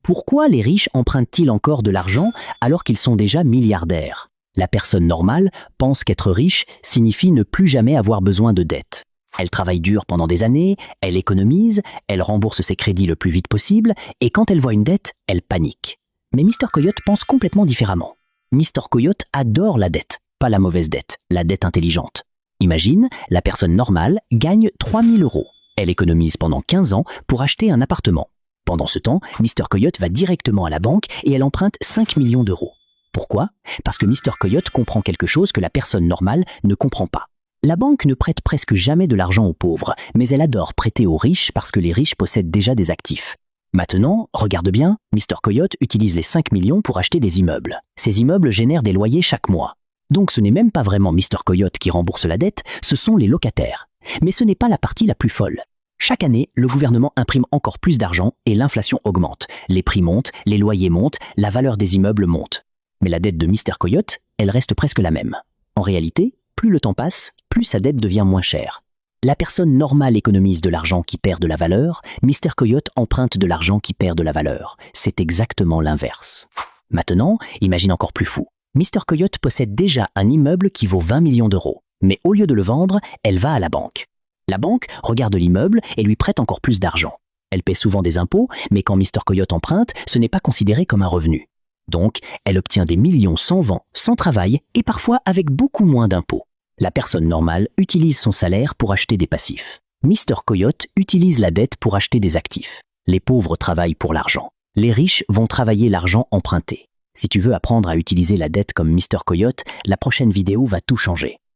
Pourquoi les riches empruntent-ils encore de l'argent alors qu'ils sont déjà milliardaires? La personne normale pense qu'être riche signifie ne plus jamais avoir besoin de dette. Elle travaille dur pendant des années, elle économise, elle rembourse ses crédits le plus vite possible, et quand elle voit une dette, elle panique. Mais Mr. Coyote pense complètement différemment. Mr. Coyote adore la dette, pas la mauvaise dette, la dette intelligente. Imagine, la personne normale gagne 3000 euros. Elle économise pendant 15 ans pour acheter un appartement. Pendant ce temps, Mr. Coyote va directement à la banque et elle emprunte 5 millions d'euros. Pourquoi? Parce que Mr. Coyote comprend quelque chose que la personne normale ne comprend pas. La banque ne prête presque jamais de l'argent aux pauvres, mais elle adore prêter aux riches parce que les riches possèdent déjà des actifs. Maintenant, regarde bien, Mr. Coyote utilise les 5 millions pour acheter des immeubles. Ces immeubles génèrent des loyers chaque mois. Donc ce n'est même pas vraiment Mr. Coyote qui rembourse la dette, ce sont les locataires. Mais ce n'est pas la partie la plus folle. Chaque année, le gouvernement imprime encore plus d'argent et l'inflation augmente. Les prix montent, les loyers montent, la valeur des immeubles monte. Mais la dette de Mr. Coyote, elle reste presque la même. En réalité, plus le temps passe, plus sa dette devient moins chère. La personne normale économise de l'argent qui perd de la valeur, Mr. Coyote emprunte de l'argent qui perd de la valeur. C'est exactement l'inverse. Maintenant, imagine encore plus fou. Mr. Coyote possède déjà un immeuble qui vaut 20 millions d'euros. Mais au lieu de le vendre, elle va à la banque. La banque regarde l'immeuble et lui prête encore plus d'argent. Elle paie souvent des impôts, mais quand Mr. Coyote emprunte, ce n'est pas considéré comme un revenu. Donc, elle obtient des millions sans vent, sans travail et parfois avec beaucoup moins d'impôts. La personne normale utilise son salaire pour acheter des passifs. Mr. Coyote utilise la dette pour acheter des actifs. Les pauvres travaillent pour l'argent. Les riches vont travailler l'argent emprunté. Si tu veux apprendre à utiliser la dette comme Mr. Coyote, la prochaine vidéo va tout changer.